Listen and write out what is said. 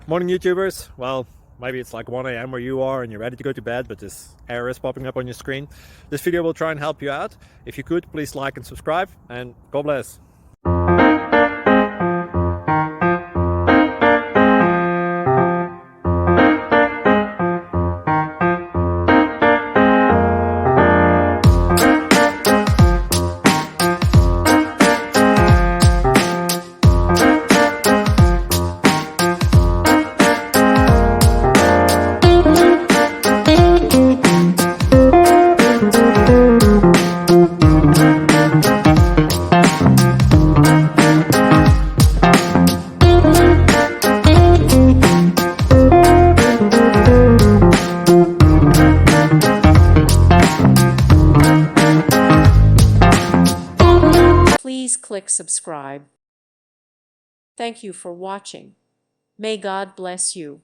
Morning YouTubers. Well, maybe it's like 1 a.m. where you are and you're ready to go to bed, but this error is popping up on your screen. This video will try and help you out. If you could, please like and subscribe, and God bless. Please click subscribe. Thank you for watching. May God bless you.